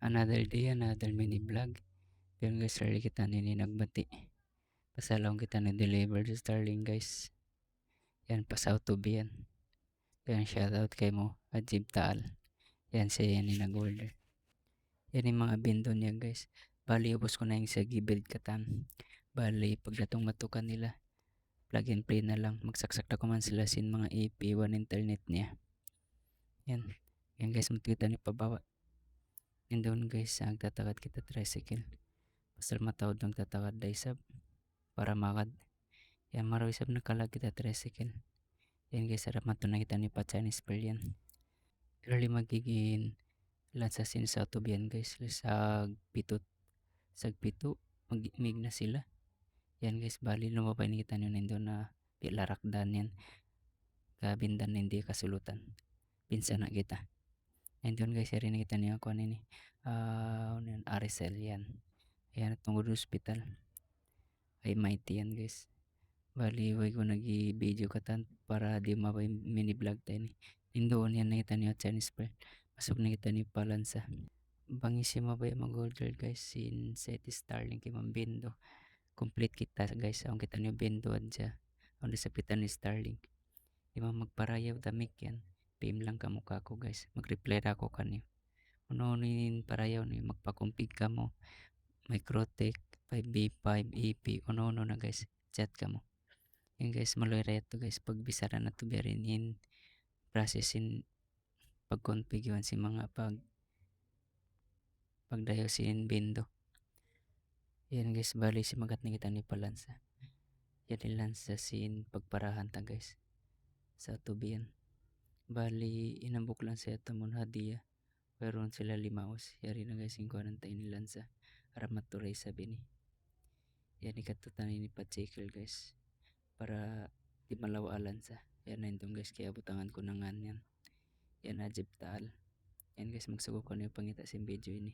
Another day, another mini vlog. Pero guys, early kita nini nagbati. Pasalong kita na-deliver sa Starling guys. Yan, pasaw to be yan. Yan, shoutout kay mo, Ajib Taal. Yan, siya yan yung nag-order. Yan yung mga bindo niya guys. Bali, ubos ko na yung sa gibuild katan. Bali, pagdatong matukan nila, plug and play na lang. Magsaksak na ko man sila sin mga AP1 internet niya. Yan. Yan guys, matkita ni pabawa. Yan doon guys, ang tatakad kita tricycle. Pasal matawad ng tatakad daysab para makad. Yan marawisab na kalag kita tricycle. Yan guys, sarap matunay kita ni pa Chinese pearl yan. Early magiging lansasin sa tubian guys. Sag pito, magmig na sila. Yan guys, bali lumabay ni kita nyo nindo na pilarakdan yan. Kabindan na hindi kasulutan. Pinsa na kita. And doon guys, rin kita niyo ako nini. Arisel yan. Ayan, tungkol hospital. Ay mighty yan guys. Bali, way ko nag-video katan para di mabay mini vlog tayo ni. Indoon yan nakita niyo Chinese pearl. Pasok na kita ni Palansa. Bangisi mabay mag-order guys. Sin set Starling kay Mambindo. Complete kita guys. Ang kita niyo Bindo adja. Ang nasapitan ni Starling. Di mo magparayaw damik yan. PM lang ka mukha ko guys. Mag-reply ako kanyo. Ano nin parayaw ni magpakumpig ka mo. Microtech 5B5 EP. Ano na guys. Chat ka mo. Yan guys, maloy reto guys. Pag bisara na to berin in processin pag-config yun si mga pagdayo sin bindo. Yan guys, bali si magat na kita ni Palansa. Yan ilansa sin pagparahan ta guys. Sa tubian. Bali, inambok lang siya tamon hadiah. Pero sila limaos. Yari na guys, yung 40 nilansa. Para maturay sabi ni. Yan ikatutan ni Pachikil guys. Para di malawalan sa. Yan na itong guys, kaya butangan ko na nga yan. Yan Ajib Taal. Yan guys, magsugo ko na yung pangita sa video ini.